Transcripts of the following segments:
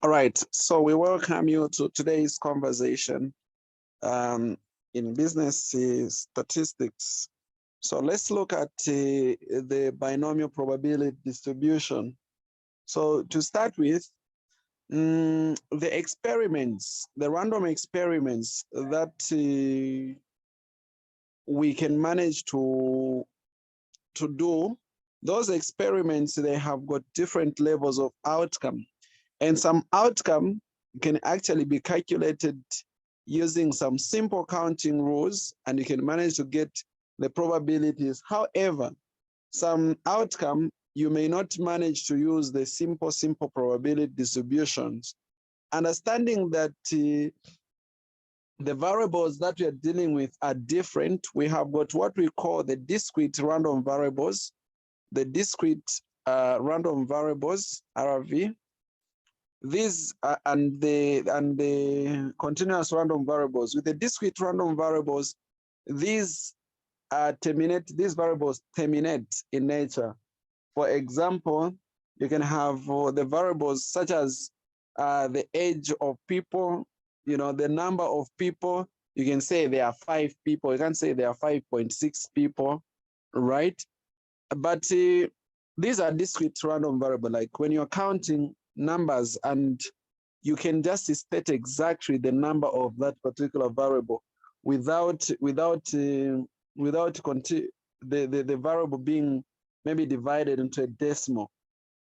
All right, so we welcome you to today's conversation in business statistics. So let's look at the binomial probability distribution. So to start with, the experiments, the random experiments that we can manage to do, those experiments, they have got different levels of outcome. And some outcome can actually be calculated using some simple counting rules, and you can manage to get the probabilities. However, some outcome, you may not manage to use the simple probability distributions. Understanding that the variables that we are dealing with are different, we have got what we call the discrete random variables, the discrete random variables, RV. These and the continuous random variables. With the discrete random variables, these variables terminate in nature. For example, you can have the variables such as the age of people, the number of people. You can say there are 5 people. You can say there are 5.6 people, right? But these are discrete random variable. Like when you're counting numbers, and you can just state exactly the number of that particular variable without the variable being maybe divided into a decimal,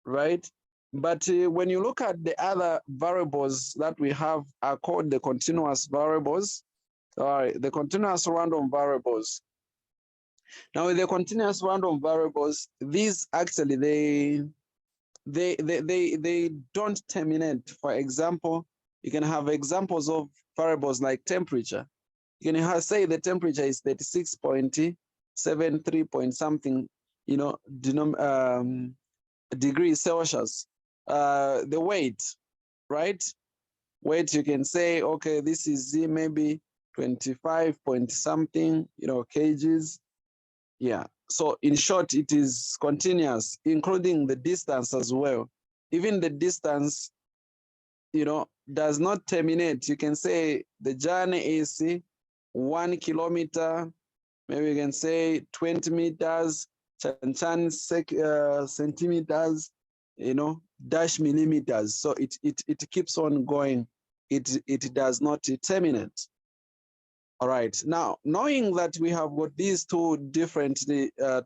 right? But when you look at the other variables that we have are called the continuous variables, all right, the continuous random variables. Now with the continuous random variables, these actually they don't terminate. For example, you can have examples of variables like temperature. You can say the temperature is 36.73 point something, degrees Celsius. The weight, right? Weight, you can say, okay, this is maybe 25 point something, kgs. Yeah. So in short, it is continuous, including the distance as well. Even the distance, does not terminate. You can say the journey is 1 kilometer, maybe you can say 20 meters, centimeters, dash millimeters. So it keeps on going. It does not terminate. All right, now, knowing that we have got these two different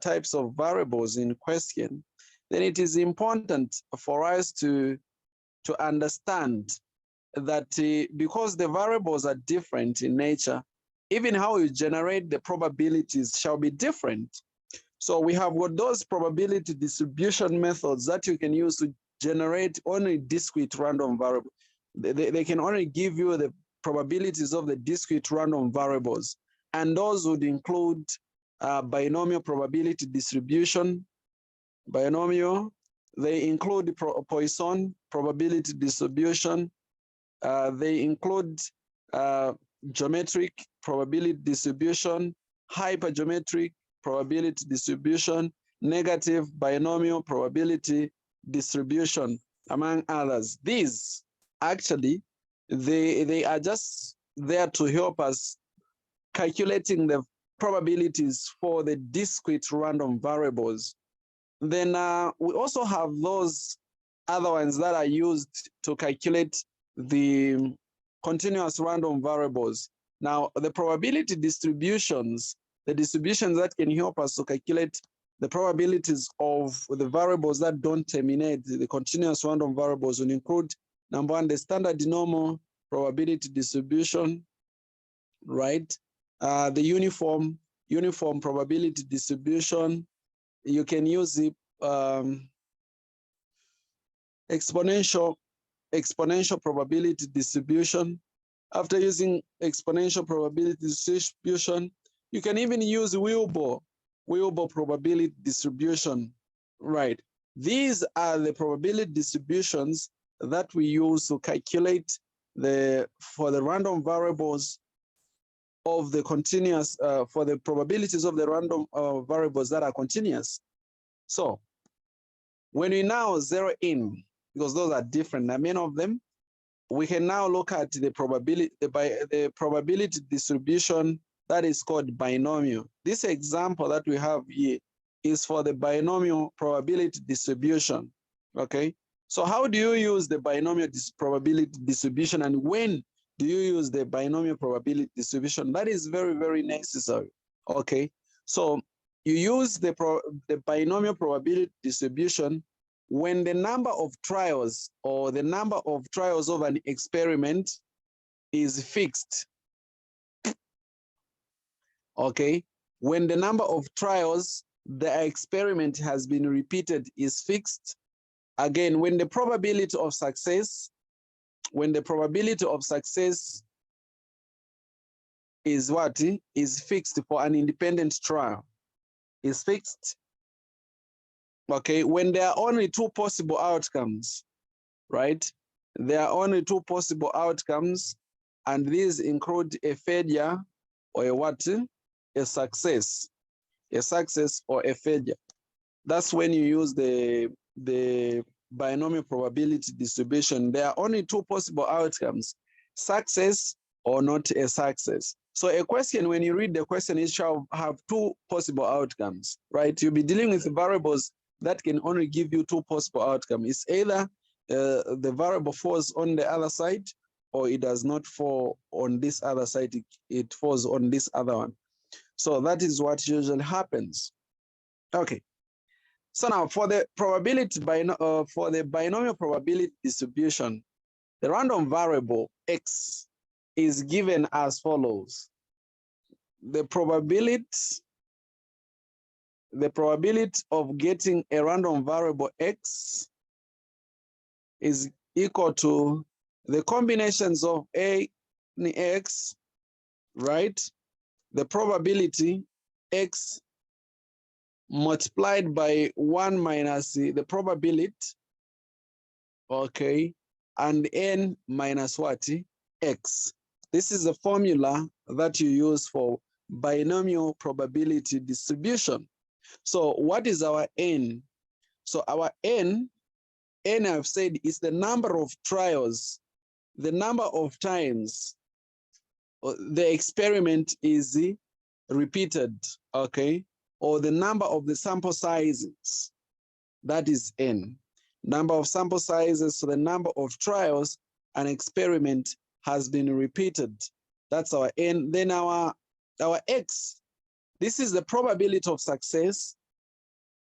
types of variables in question, then it is important for us to understand that because the variables are different in nature, even how you generate the probabilities shall be different. So we have got those probability distribution methods that you can use to generate only discrete random variable. They can only give you the probabilities of the discrete random variables, and those would include binomial probability distribution. Binomial, they include Poisson probability distribution. They include geometric probability distribution, hypergeometric probability distribution, negative binomial probability distribution, among others. These actually, they are just there to help us calculating the probabilities for the discrete random variables. Then we also have those other ones that are used to calculate the continuous random variables. Now, the probability distributions, the distributions that can help us to calculate the probabilities of the variables that don't terminate, the continuous random variables, will include, number one, the standard normal probability distribution, right? The uniform probability distribution. You can use the exponential probability distribution. After using exponential probability distribution, you can even use Wilbur probability distribution, right? These are the probability distributions that we use to calculate for the random variables of the continuous, for the probabilities of the random variables that are continuous. So when we now zero in, because those are different, many of them, we can now look at the probability distribution that is called binomial. This example that we have here is for the binomial probability distribution, okay? So how do you use the binomial probability distribution, and when do you use the binomial probability distribution? That is very, very necessary, okay? So you use the binomial probability distribution when the number of trials or the number of trials of an experiment is fixed, okay? When the number of trials the experiment has been repeated is fixed. Again, when the probability of success, is what? Is fixed for an independent trial, is fixed. Okay, when there are only two possible outcomes, right? There are only two possible outcomes, and these include a failure or a what? A success or a failure. That's when you use the binomial probability distribution. There are only two possible outcomes, success or not a success. So a question, when you read the question, it shall have two possible outcomes, right? You'll be dealing with variables that can only give you two possible outcomes. It's either the variable falls on the other side, or it does not fall on this other side, it falls on this other one. So that is what usually happens. Okay. So now for the binomial probability distribution, the random variable x is given as follows. The probability of getting a random variable x is equal to the combinations of a and x, right? The probability x multiplied by 1 minus the probability, okay, and n minus what? X. This is the formula that you use for binomial probability distribution. So what is our n? So our n I've said is the number of trials, the number of times the experiment is repeated, okay? Or the number of the sample sizes, that is n. Number of sample sizes, so the number of trials an experiment has been repeated. That's our n. Then our x, this is the probability of success,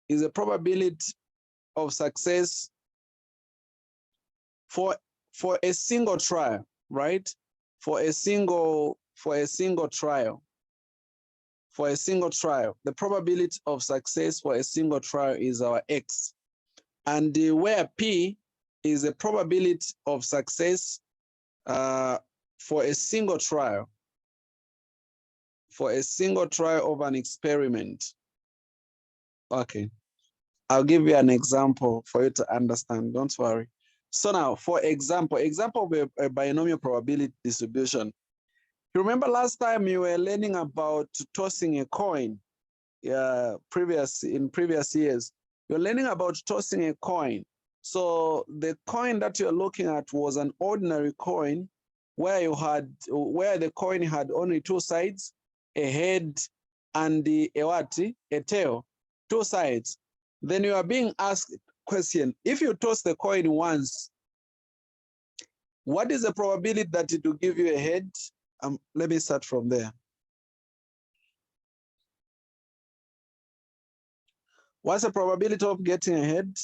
is the probability of success for a single trial, right? For a single trial. For a single trial, the probability of success for a single trial is our x. And where P is the probability of success for a single trial. For a single trial of an experiment. Okay, I'll give you an example for you to understand, don't worry. So now, for example of a binomial probability distribution. You remember last time you were learning about tossing a coin, in previous years. You're learning about tossing a coin. So the coin that you're looking at was an ordinary coin where the coin had only two sides, a head and a tail, two sides. Then you are being asked a question, if you toss the coin once, what is the probability that it will give you a head? Let me start from there. What's the probability of getting a head?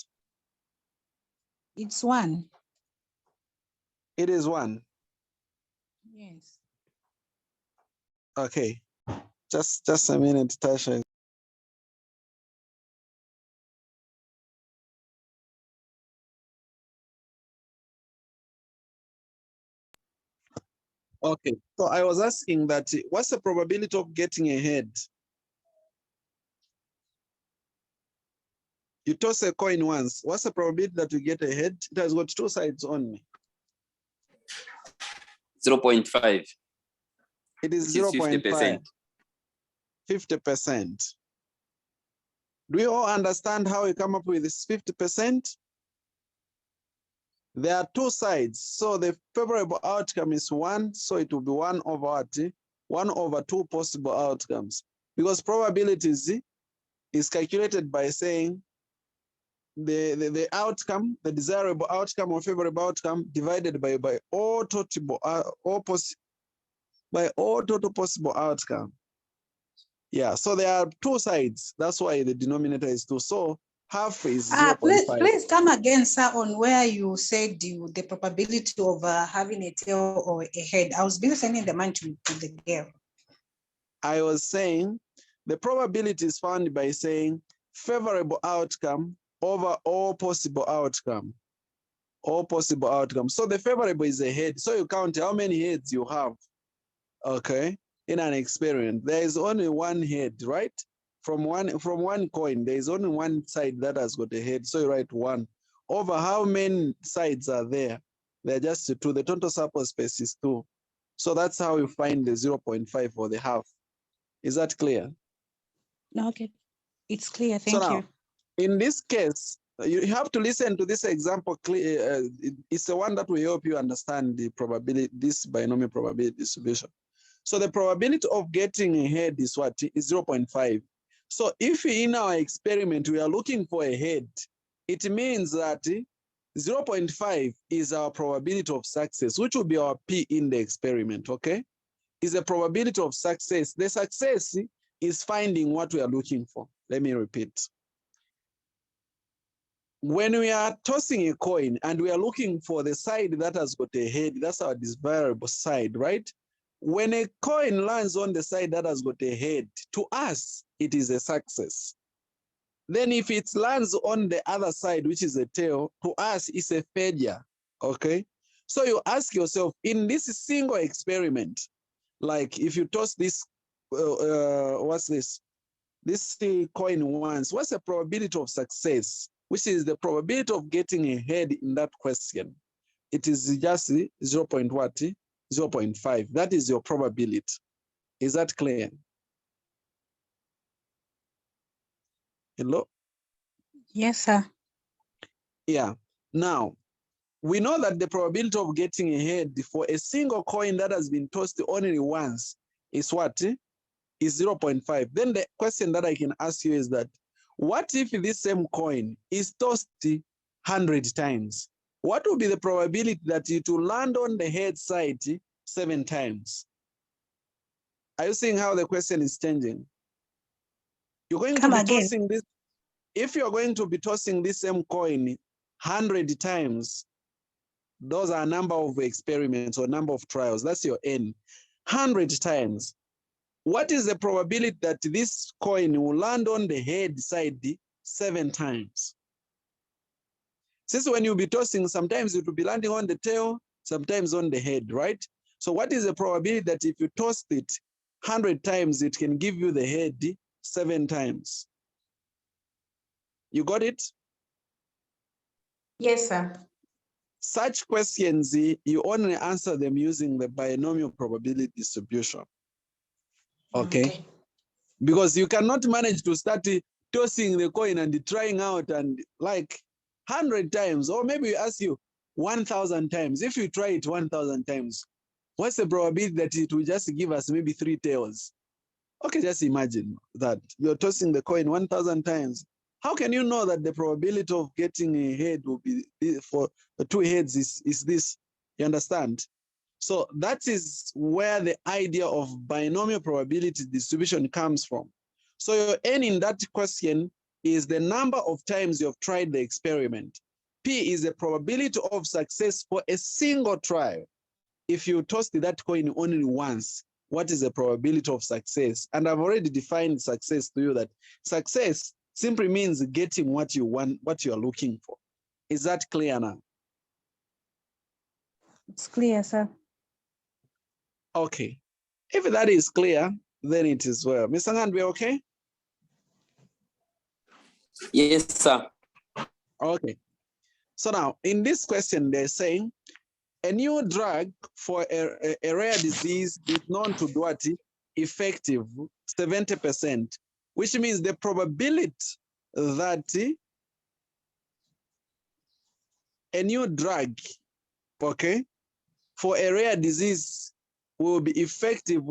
It's 1. It is 1. Yes. Okay. Just a minute, Tasha. Okay, so I was asking that, what's the probability of getting a head? You toss a coin once. What's the probability that you get a head? It has got two sides only. 0.5. It is 0.5. 50%. Do you all understand how you come up with this 50%? There are two sides. So the favorable outcome is 1. So it will be 1 over what? 1 over 2 possible outcomes. Because probabilities is calculated by saying the outcome, the desirable outcome or favorable outcome divided by all total possible outcome. Yeah, so there are two sides. That's why the denominator is 2. So half is 0.5. Please come again, sir, on where you said the probability of having a tail or a head. I was busy sending the mind to the girl. I was saying the probability is found by saying favorable outcome over all possible outcome. All possible outcomes. So the favorable is a head. So you count how many heads you have, okay, in an experiment. There is only one head, right? From one coin, there is only one side that has got a head. So you write 1 over how many sides are there? They're just 2. The total sample space is 2. So that's how you find the 0.5 for the half. Is that clear? Okay, it's clear. Thank so now, you. In this case, you have to listen to this example. It's the one that will help you understand the probability, this binomial probability distribution. So the probability of getting a head is what? Is 0.5. So if in our experiment we are looking for a head, it means that 0.5 is our probability of success, which will be our P in the experiment, okay? Is the probability of success. The success is finding what we are looking for. Let me repeat. When we are tossing a coin and we are looking for the side that has got a head, that's our desirable side, right? When a coin lands on the side that has got a head, to us, it is a success. Then if it lands on the other side, which is a tail, to us, it's a failure, okay? So you ask yourself, in this single experiment, like if you toss this, what's this? This coin once, what's the probability of success? Which is the probability of getting a head in that question. It is just 0.5. That is your probability. Is that clear? Hello? Yes, sir. Yeah. Now, we know that the probability of getting a head for a single coin that has been tossed only once is what? Is 0.5. Then the question that I can ask you is that, what if this same coin is tossed 100 times? What will be the probability that it will land on the head side 7 times? Are you seeing how the question is changing? You're going to be tossing this. If you're going to be tossing this same coin 100 times, those are a number of experiments or number of trials. That's your N. 100 times. What is the probability that this coin will land on the head side 7 times? Since when you'll be tossing, sometimes it will be landing on the tail, sometimes on the head, right? So what is the probability that if you tossed it 100 times, it can give you the head 7 times? You got it? Yes, sir. Such questions, you only answer them using the binomial probability distribution. Okay? Because you cannot manage to start tossing the coin and trying out and like 100 times, or maybe we ask you 1,000 times. If you try it 1,000 times, what's the probability that it will just give us maybe 3 tails? Okay, just imagine that you're tossing the coin 1,000 times. How can you know that the probability of getting a head will be for the 2 heads is this? You understand? So that is where the idea of binomial probability distribution comes from. So your N in that question is the number of times you've tried the experiment. P is the probability of success for a single trial. If you tossed that coin only once, what is the probability of success? And I've already defined success to you, that success simply means getting what you want, what you are looking for. Is that clear now? It's clear, sir. Okay. If that is clear, then it is well. Mr. Ngand, we okay? Yes, sir. Okay. So now, in this question, they're saying a new drug for a rare disease is known to be what? Effective 70%, which means the probability that a new drug, okay, for a rare disease will be effective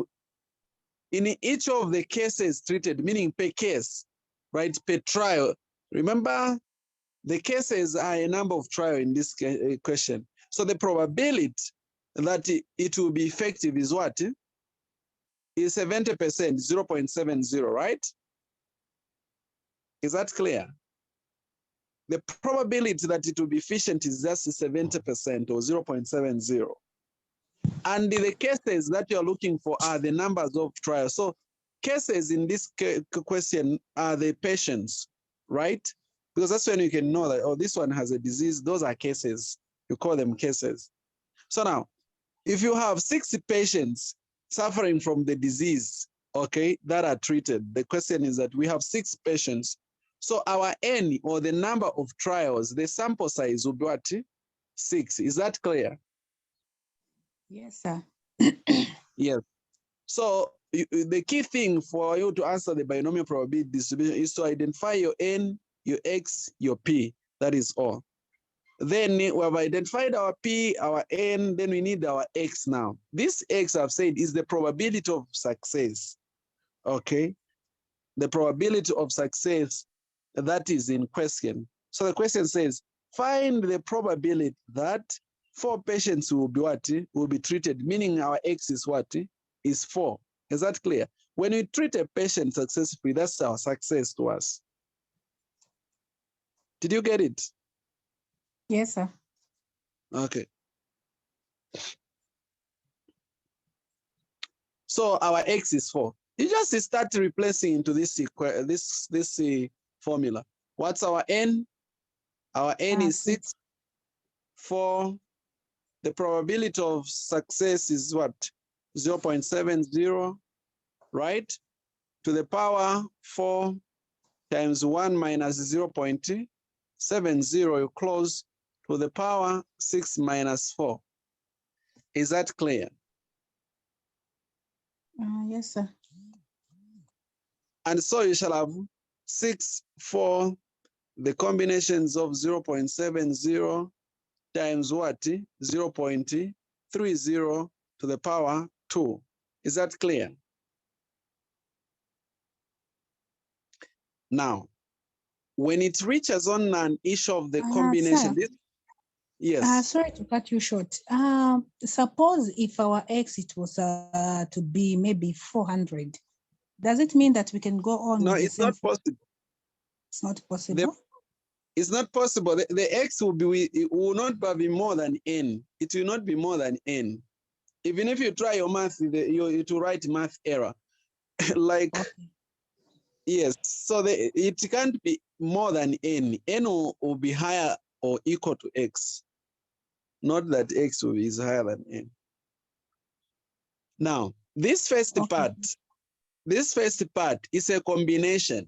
in each of the cases treated, meaning per case, right, per trial. Remember, the cases are a number of trials in this question. So the probability that it will be effective is what? Is 70%, 0.70, right? Is that clear? The probability that it will be efficient is just 70% or 0.70. And the cases that you're looking for are the numbers of trials. So cases in this question are the patients, right? Because that's when you can know that, oh, this one has a disease. Those are cases. You call them cases. So now, if you have 60 patients suffering from the disease, okay, that are treated, the question is that we have 6 patients. So our N, or the number of trials, the sample size will be what? 6. Is that clear? Yes, sir. Yes. So the key thing for you to answer the binomial probability distribution is to identify your N, your X, your P. That is all. Then we have identified our P, our N, then we need our X now. This X, I've said, is the probability of success, okay? The probability of success that is in question. So the question says, find the probability that 4 patients will be what? Will be treated, meaning our X is what? Is 4. Is that clear? When we treat a patient successfully, that's our success to us. Did you get it? Yes, sir. Okay. So our X is 4. You just start replacing into this formula. What's our N? Our N is 6. 4. The probability of success is what? 0.70, right? To the power 4 times 1 minus 0.70, you close to the power 6 minus 4. Is that clear? Yes, sir. And so you shall have 6, 4, the combinations of 0.70 times what? 0.30 to the power 2. Is that clear? Now, when it reaches on an issue of the combination, yes. Sorry to cut you short. Suppose if our X, it was to be maybe 400, does it mean that we can go on? No, with it's not possible. It's not possible. It's not possible. The X will be, it will not be more than N. It will not be more than N. Even if you try your math, it will write math error. Like, Okay. yes, so it can't be more than N. N will be higher or equal to X. Not that X is higher than N. Now, this first part is a combination.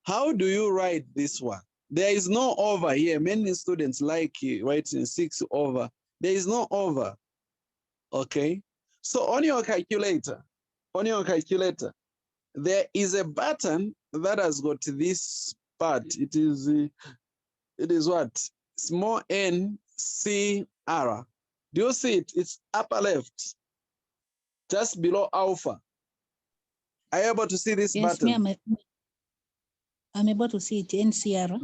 How do you write this one? There is no over here. Many students like writing 6 over. There is no over, okay? So on your calculator, there is a button that has got this part. It is what? Small n, C, R. Do you see it? It's upper left, just below alpha. Are you able to see this button? Yes, I'm able to see it, NCR.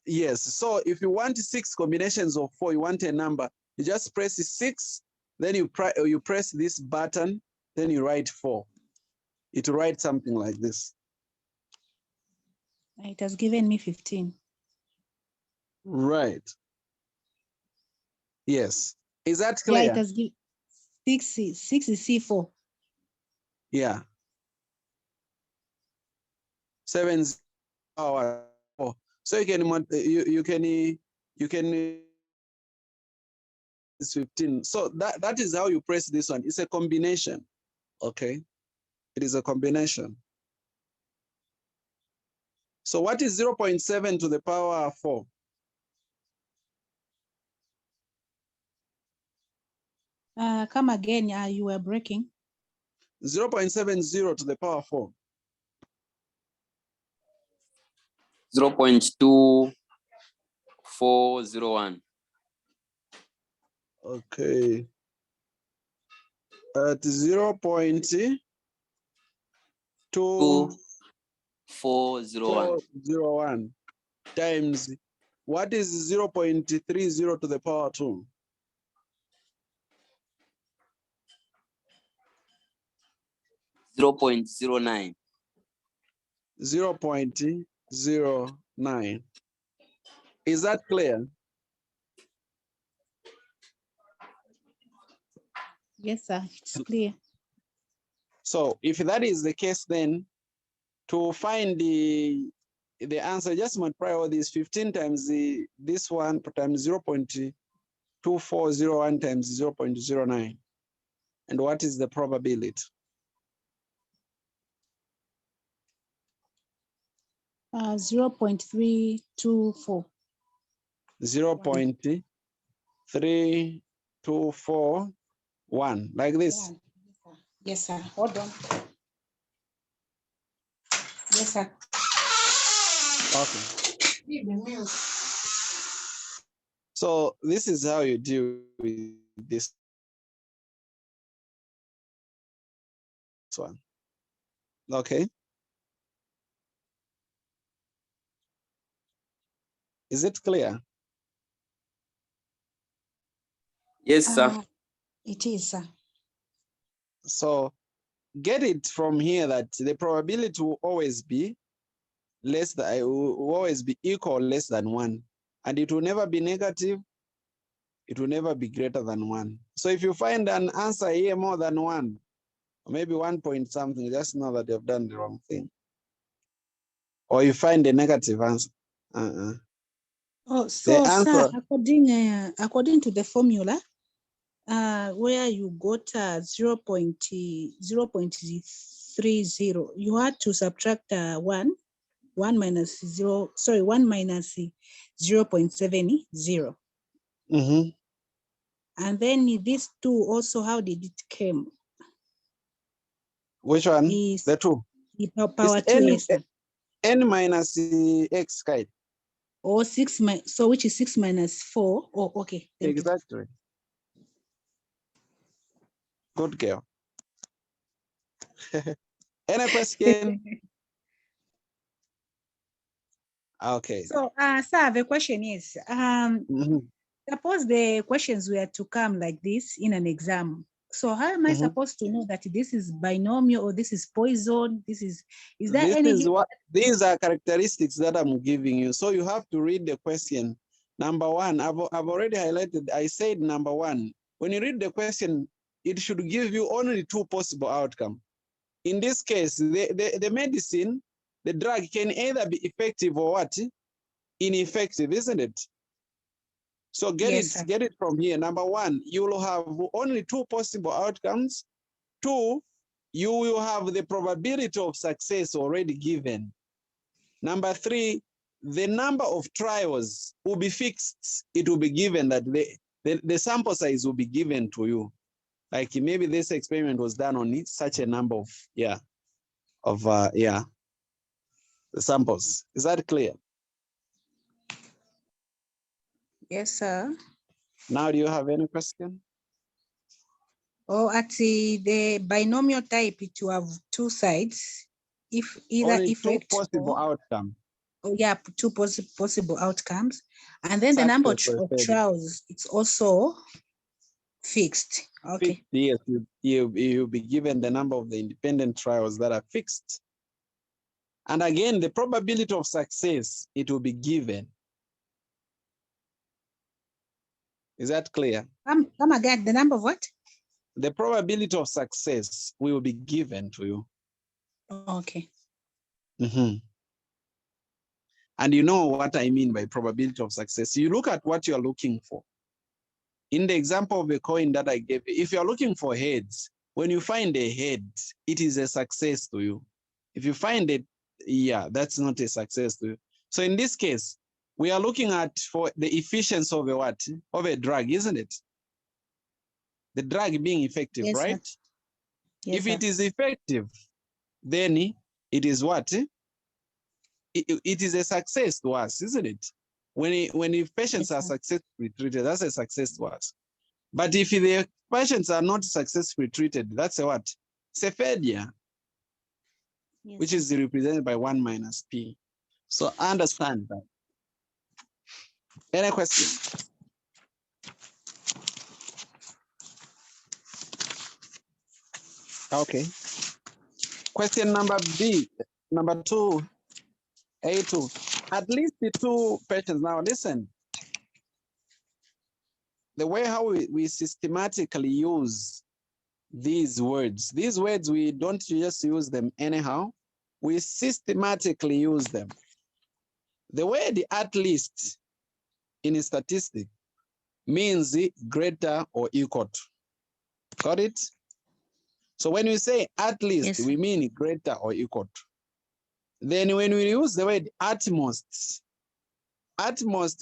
Yes, so if you want 6 combinations of 4, you want a number, you just press 6, then you press this button, then you write 4. It will write something like this. It has given me 15. Right. Yes. Is that clear? Yeah, it has given 6 is C4. Yeah. 7 power 4. So you can it's 15. So that is how you press this one. It's a combination. Okay. It is a combination. So what is 0.7 to the power 4? Come again, you were breaking. 0.70 to the power 4. 0.2401. Okay. At 0.2401. 401. Times, what is 0.30 to the power 2? 0.09. 0.09. Is that clear? Yes, sir. It's clear. So if that is the case, then to find the answer, just multiply all these 15 times this one times 0.2401 times 0.09. And what is the probability? 0.324. 0.3241, like this. Yes, sir. Hold on. Yes, sir. Okay. So this is how you deal with this one. Okay. Is it clear? Yes, sir. It is, sir. So get it from here that the probability will always be less than, will always be equal or less than 1. And it will never be negative. It will never be greater than 1. So if you find an answer here more than 1, or maybe 1 point something, just know that you've done the wrong thing. Or you find a negative answer. Oh, so The sir, answer, according to the formula, where you got 0.30, you had to subtract 1 minus 0.70. And then these two also, how did it came? which one? Is The 2. the power It's 2, yes, sir. n minus x, right? Or 6, so which is 6 minus 4. Oh, okay. Thank Exactly. you. Good girl. Any question? Okay. So, sir, the question is, suppose the questions were to come like this in an exam. So how am I supposed to know that this is binomial or this is Poisson? Is there This any? is what, these are characteristics that I'm giving you. So you have to read the question. Number 1, I've already highlighted, I said number 1. When you read the question, it should give you only 2 possible outcomes. In this case, the medicine, the drug can either be effective or what? Ineffective, isn't it? So get it from here. Number 1, you will have only 2 possible outcomes. 2, you will have the probability of success already given. Number 3, the number of trials will be fixed. It will be given that the sample size will be given to you. Like maybe this experiment was done on such a number of, the samples. Is that clear? Yes, sir. Now, do you have any question? Or at the binomial type, it will have 2 sides. If either Only effect 2 possible outcomes. Oh, yeah, 2 possible outcomes. And then the number of trials, it's also fixed. Okay. Yes, you'll be given the number of the independent trials that are fixed. And again, the probability of success, it will be given. Is that clear? Come again, the number of what? The probability of success will be given to you. Okay. And you know what I mean by probability of success. You look at what you're looking for. In the example of a coin that I gave you, if you're looking for heads, when you find a head, it is a success to you. If you find it, that's not a success to you. So in this case, we are looking at for the efficiency of a what? Of a drug, isn't it? The drug being effective, Yes, right? sir. Yes, If it is effective, then it is what? It is a success to us, isn't it? When patients are successfully treated, that's a success to us. But if the patients are not successfully treated, that's a what? It's a failure, Yes, which sir. is represented by 1 minus P. So understand that. Any question? Okay. Question number B, number 2, A2. At least the 2 patients. Now listen. The way how we systematically use these words, we don't just use them anyhow. We systematically use them. The word at least in statistics means greater or equal to. Got it? So when we say at least, Yes, we mean greater or equal to. Then when we use the word at most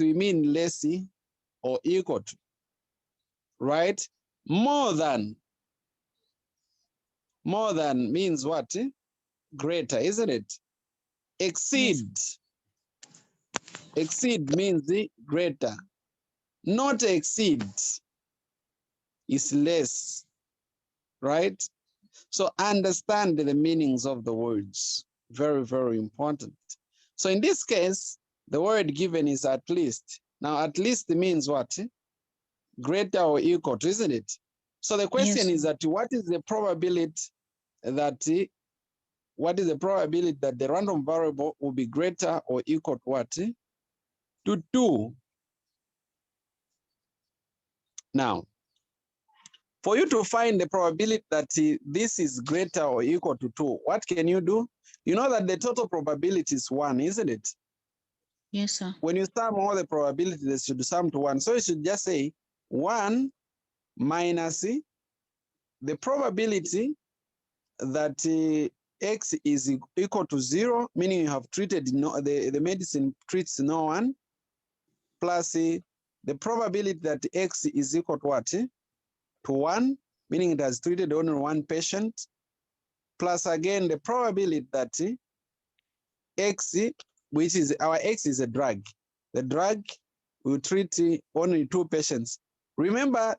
we mean less or equal to, right? More than means what? Greater, isn't it? Exceed. Yes. Exceed means greater. Not exceed is less, right? So understand the meanings of the words. Very, very important. So in this case, the word given is at least. Now, at least means what? Greater or equal to, isn't it? So the question Yes. is that what is the probability that the random variable will be greater or equal to what? To 2. Now, for you to find the probability that this is greater or equal to 2, what can you do? You know that the total probability is 1, isn't it? Yes, sir. When you sum all the probabilities, they should sum to 1. So you should just say 1 minus the probability that x is equal to 0, meaning you have treated the medicine treats no one, plus the probability that x is equal to what? To 1, meaning it has treated only 1 patient, plus again the probability that x, which is our x is a drug. The drug will treat only 2 patients. Remember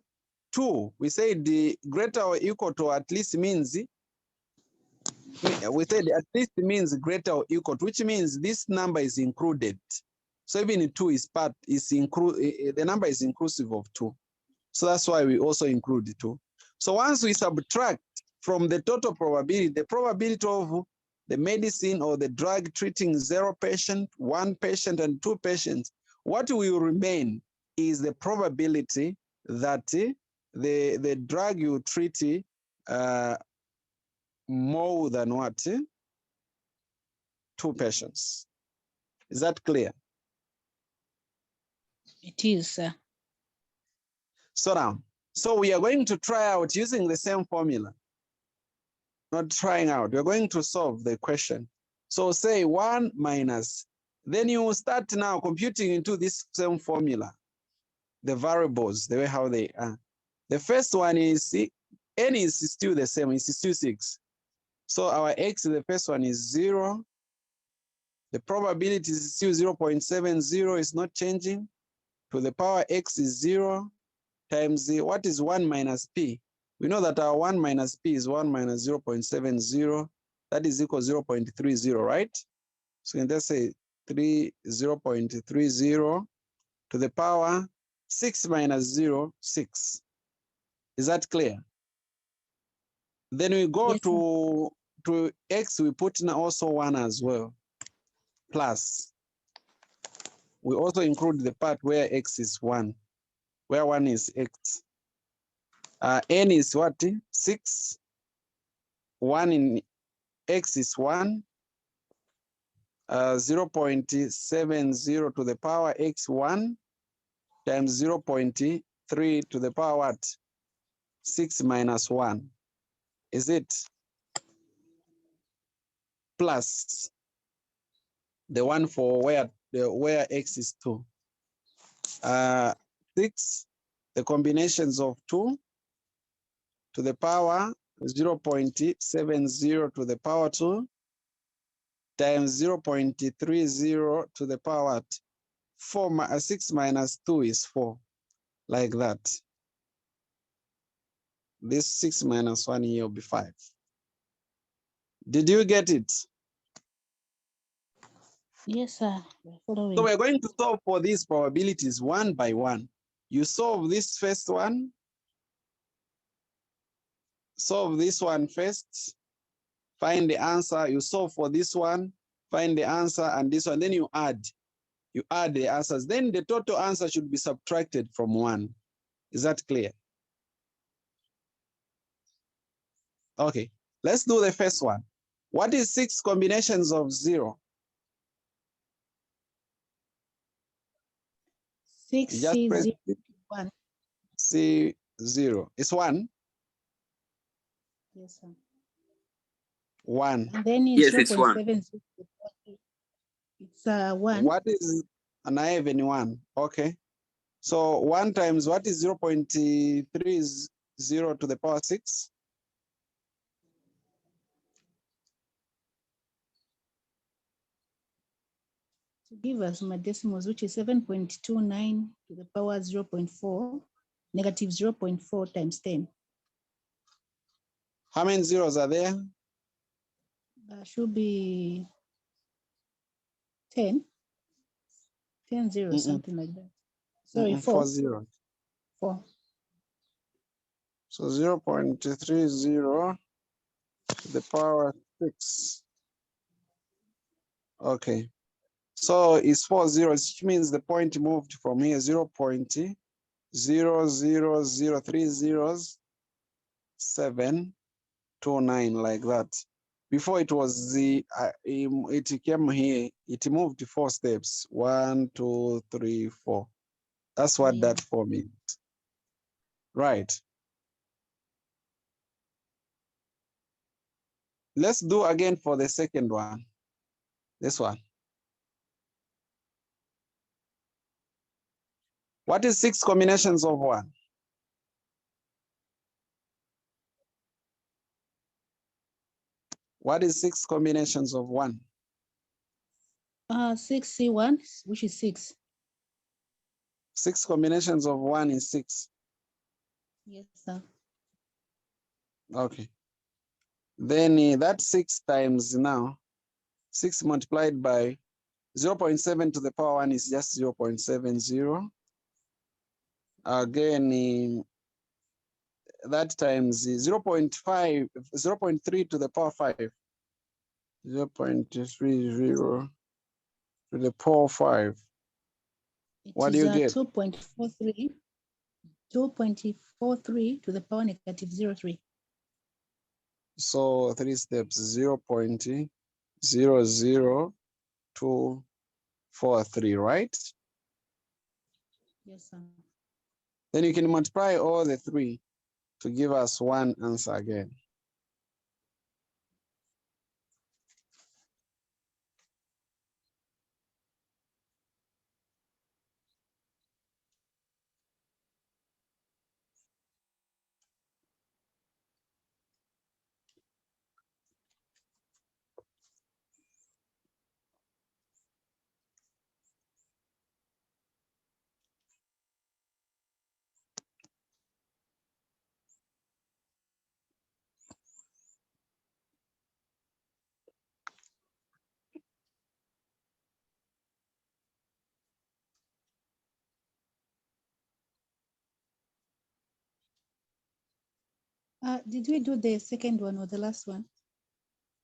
2, we said the greater or equal to at least means, we said at least means greater or equal to, which means this number is included. So even 2 is the number is inclusive of 2. So that's why we also include 2. So once we subtract from the total probability, the probability of the medicine or the drug treating 0 patient, 1 patient, and 2 patients, what will remain is the probability that the drug you treat more than what? 2 patients. Is that clear? It is, sir. So now, we are going to try out using the same formula. Not trying out, we're going to solve the question. So say 1 minus, then you start now computing into this same formula, the variables, the way how they are. The first one is, n is still the same, it's still 6. So our x, the first one is 0. The probability is still 0.70, is not changing. To the power x is 0 times what is 1 minus p? We know that our 1 minus p is 1 minus 0.70. That is equal to 0.30, right? So you can just say 0.30 to the power 6 minus 0, 6. Is that clear? Then we go Yes, sir. to x, we put in also 1 as well, plus. We also include the part where x is 1, where 1 is x. N is what? 6. 1 in x is 1. 0.70 to the power x1 times 0.3 to the power what? 6 minus 1. Is it? Plus the one for where x is 2. 6, the combinations of 2 to the power 0.70 to the power 2 times 0.30 to the power 6 minus 2 is 4, like that. This 6 minus 1 here will be 5. Did you get it? Yes, sir. We're following. So we're going to solve for these probabilities one by one. You solve this first one. Solve this one first. Find the answer. You solve for this one. Find the answer and this one. Then you add. You add the answers. Then the total answer should be subtracted from 1. Is that clear? Okay. Let's do the first one. What is 6 combinations of 0? 6 You just press 1. C0. It's 1. Yes, sir. 1. And then in Yes, it's 0.7, it's 1. What is an even 1? Okay. So 1 times what is 0.30 to the power 6? To give us my decimals, which is 7.29 to the power 0.4, negative 0.4 times 10. How many zeros are there? Should be 10. 10 zeros, something like that. Sorry, 4. 4 zeros. 4. So 0.30 to the power 6. Okay. So it's 4 zeros, which means the point moved from here 0.0030729 like that. Before it was it came here, it moved 4 steps. 1, 2, 3, 4. That's what that 4 means. Right. Let's do again for the second one. This one. What is 6 combinations of 1? What is 6 combinations of 1? 6C1, which is 6. 6 combinations of 1 is 6. Yes, sir. Okay. Then that 6 times now, 6 multiplied by 0.7 to the power 1 is just 0.70. Again, that times 0.5, 0.3 to the power 5. 0.30 to the power 5. What do you get? 2.43. 2.43 to the power negative 0.3. So 3 steps, 0.00243, right? Yes, sir. Then you can multiply all the 3 to give us one answer again. Did we do the second one or the last one?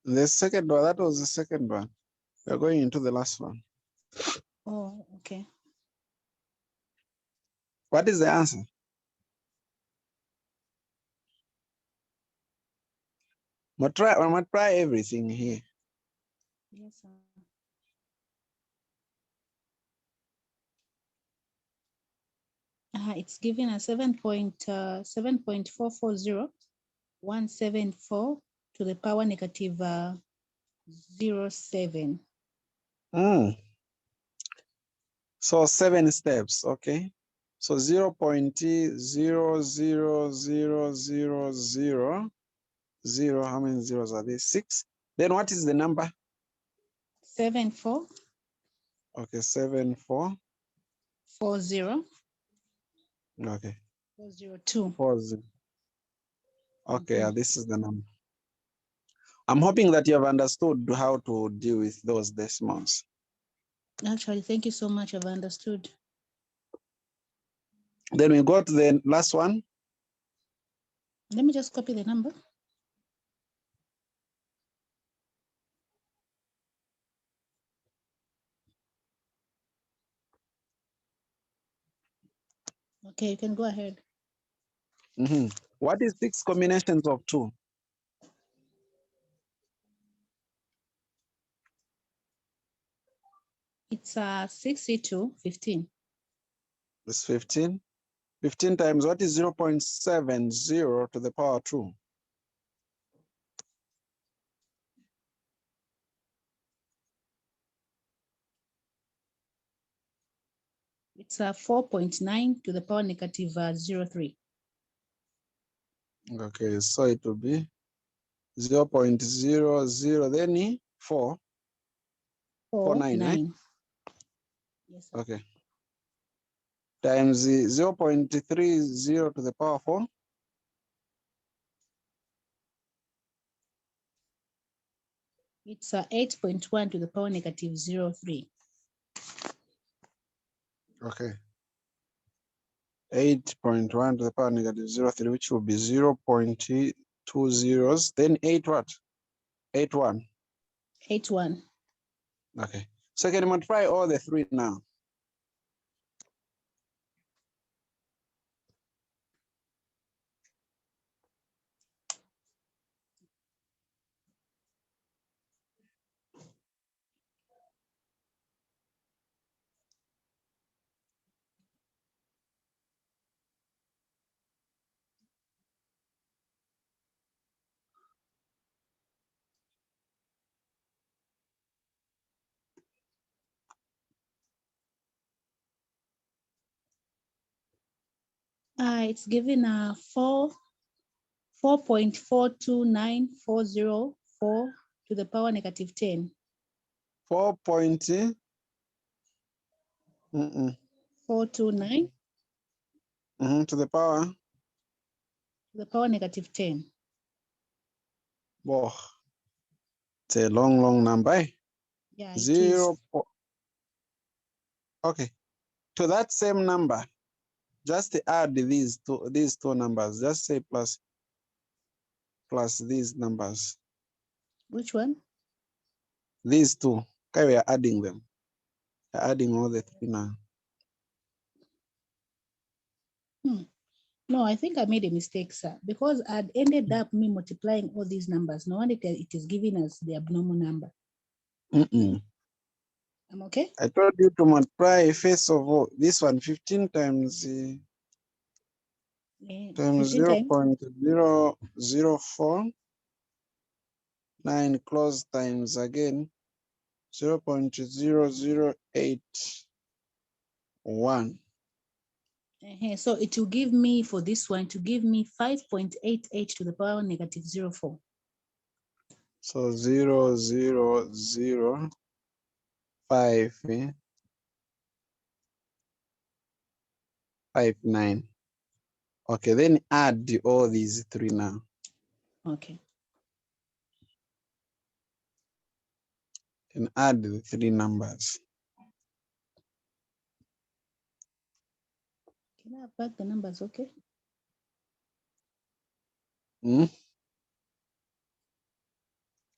The second one, that was the second one. We're going into the last one. Oh, okay. What is the answer? Multiply everything here. Yes, sir. It's given a 7.440174 to the power negative 0.7. So 7 steps, okay? So 0.00000, how many zeros are there? 6. Then what is the number? 74. Okay, 74. 40. Okay. 402. 40. Okay, this is the number. I'm hoping that you have understood how to deal with those decimals. Actually, thank you so much. I've understood. Then we go to the last one. Let me just copy the number. Okay, you can go ahead. What is 6 combinations of 2? It's 62, 15. It's 15. 15 times what is 0.70 to the power 2? It's 4.9 to the power negative 0.3. Okay, so it will be 0.00, then 4. 4.9, eh? Yes, sir. Okay. Times 0.30 to the power 4. It's 8.1 to the power negative 0.3. Okay. 8.1 to the power negative 0.3, which will be 0.2 zeros. Then 8 what? 8.1. 8.1. Okay. So can you multiply all the 3 now? It's given 4.429404 to the power negative 10. 4.429. 429 To the power. to the power negative 10. Whoa. It's a long number. Eh? Yeah, 0. Okay. To that same number, just add these two numbers. Just say plus these numbers. Which one? These two. Okay, we are adding them. We're adding all the 3 now. No, I think I made a mistake, sir, because I'd ended up me multiplying all these numbers. No wonder it is giving us the abnormal number. I'm okay? I told you to multiply first of all this one 15 times times 15 times 0.0049 close times again 0.0081. So it will give me, for this one, to give me 5.88 to the power negative 0.4. So 0.0059. Okay, then add all these 3 now. Okay. And add the 3 numbers. Can I have back the numbers? Okay.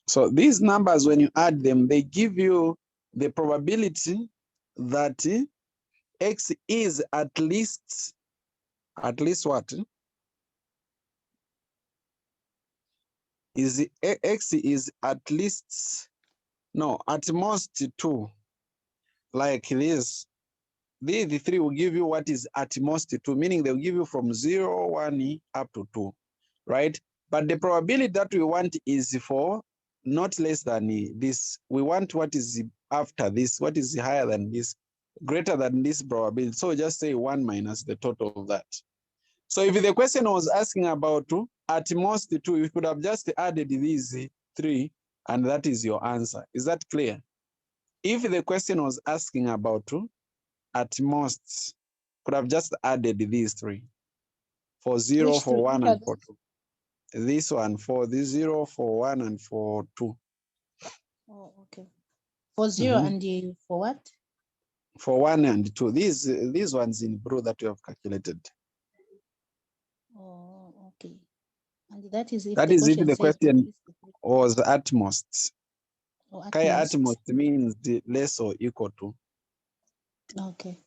So these numbers, when you add them, they give you the probability that X is at least what? Is X is at least, no, at most 2. Like this. The 3 will give you what is at most 2, meaning they'll give you from 0, 1 up to 2, right? But the probability that we want is for not less than this. We want what is after this, what is higher than this, greater than this probability. So just say 1 minus the total of that. So if the question was asking about at most 2, you could have just added these 3, and that is your answer. Is that clear? If the question was asking about at most, could have just added these 3 for 0, Which for three? 1, and for 2. This one for the 0, for 1, and for 2. Oh, okay. For 0 and for what? For 1 and 2. These ones in blue that we have calculated. Oh, okay. And that is if That the is if question the says question was at most. or Kai at at most. most means the less or equal to. Okay. Okay.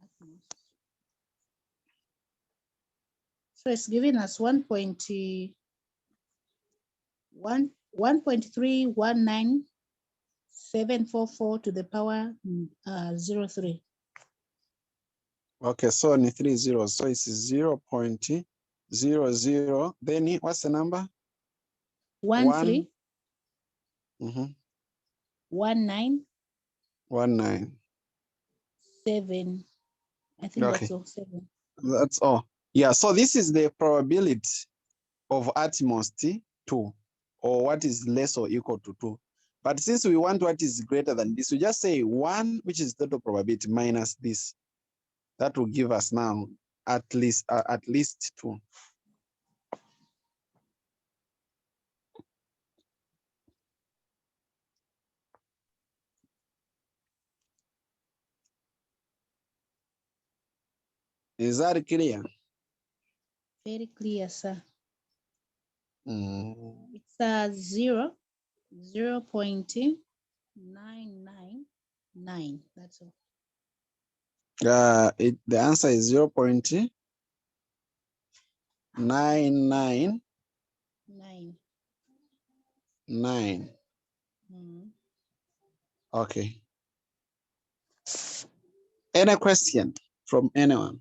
At most. So it's giving us 1.319,744 to the power 03. Okay, so only 3 zeros. So it's 0.00. Then what's the number? 13 19 7. I think Okay, that's all 7. that's all. Yeah, so this is the probability of at most 2, or what is less or equal to 2. But since we want what is greater than this, we just say 1, which is total probability, minus this. That will give us now at least 2. Is that clear? Very clear, sir. Mm. It's 0.999. That's all. The answer is 0.999. 9. Okay. Any question from anyone?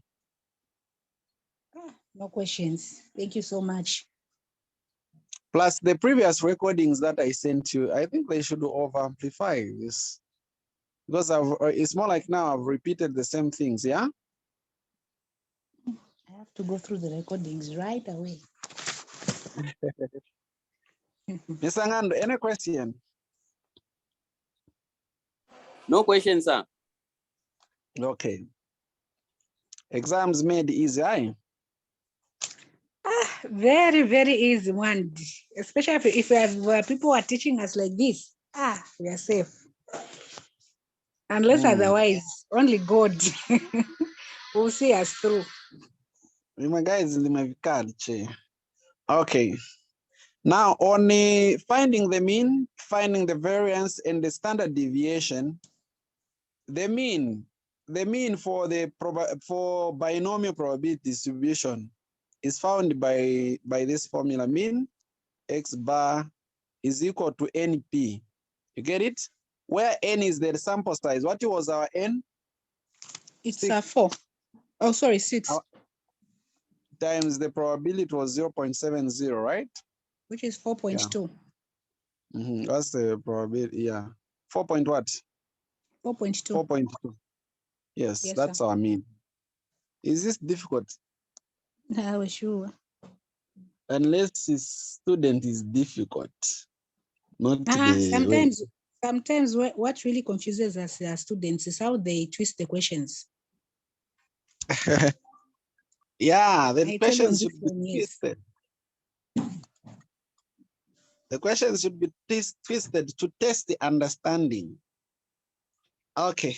No questions. Thank you so much. Plus the previous recordings that I sent you, I think they should over amplify this, because it's more like now I've repeated the same things. Yeah. I have to go through the recordings right away. Mr. Ngando, any question? No questions, sir. Okay. Exams made easy, aye? Very, very easy one. Especially if we have people are teaching us like this. We are safe. Unless otherwise, only God will see us through. Okay. Now, on finding the mean, finding the variance, and the standard deviation, the mean for for binomial probability distribution is found by this formula: mean x bar is equal to NP. You get it? Where n is the sample size. What was our n? It's 4. Oh, sorry, 6. Times the probability was 0.70, right? Which is 4.2. Yeah. That's the probability. Yeah. 4 point what? 4.2. 4.2. Yes, that's sir. our mean. Is this difficult? Sure. Unless the student is difficult, not the way. Sometimes what really confuses us as students is how they twist the questions. Yeah, the questions should be twisted. The questions should be twisted to test the understanding. Okay.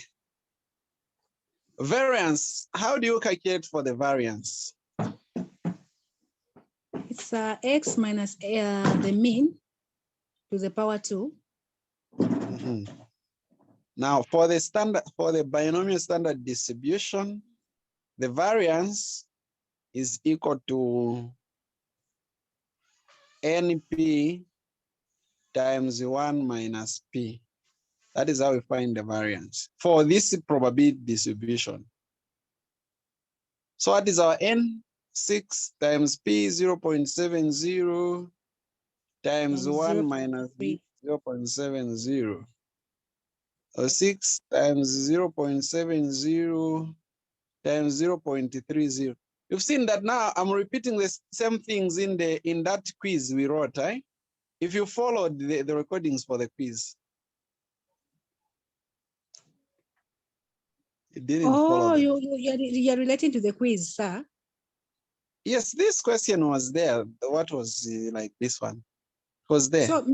Variance. How do you calculate for the variance? It's x minus the mean to the power 2. Now, for the binomial standard distribution, the variance is equal to NP times 1 minus P. That is how we find the variance for this probability distribution. So what is our N? 6 times P, 0.70 times 1 minus B, 0.70. 6 times 0.70 times 0.30. You've seen that now I'm repeating the same things in that quiz we wrote, right? If you followed the recordings for the quiz. It didn't follow them. You're relating to the quiz, sir? Yes, this question was there. What was like this one? It was there. So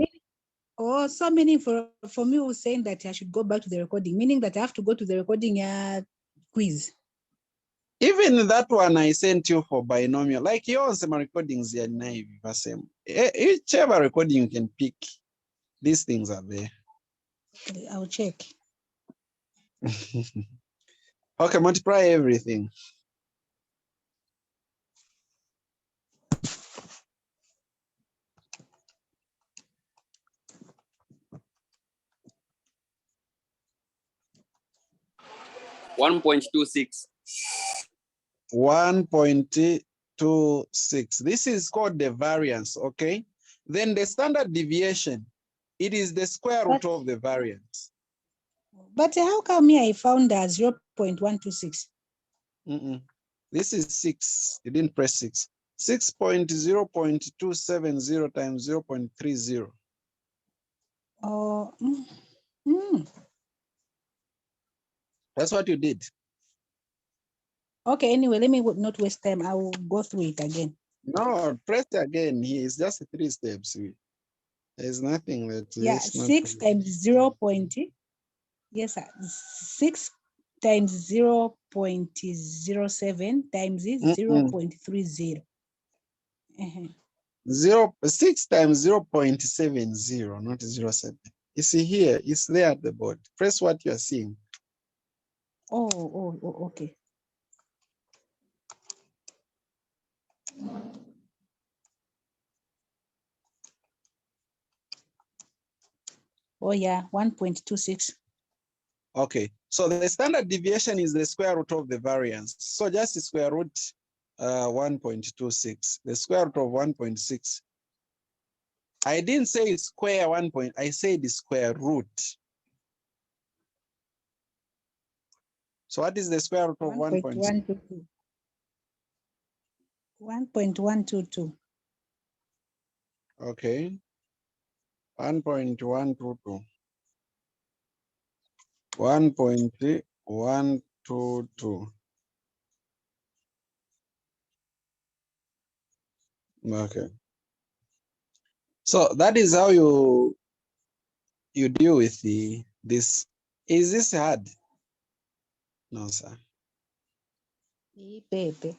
meaning for me who's saying that I should go back to the recording, meaning that I have to go to the recording quiz. Even that one I sent you for binomial, like yours, some recordings here, whichever recording you can pick, these things are there. Okay, I'll check. Okay, multiply everything. $1.26. 1.26. This is called the variance, okay? Then the standard deviation, it is the square root of the variance. But how come here I found 0.126? This is 6. You didn't press 6. 6.0.270 times 0.30. Oh, That's what you did. okay, anyway, let me not waste time. I will go through it again. No, press again. It's just 3 steps. There's nothing that. Yeah, 6 times 0. Yes, 6 times 0.07 times 0.30. 6 times 0.70, not 0.7. You see here, it's there at the board. Press what you are seeing. Oh, okay. Oh yeah, 1.26. Okay, so the standard deviation is the square root of the variance. So just the square root 1.26, the square root of 1.6. I didn't say square 1 point, I said the square root. So what is the square root of 1.6? 1.122. Okay, 1.122. 1.122. Okay. So that is how you deal with this. Is this hard? No, sir. Pepe.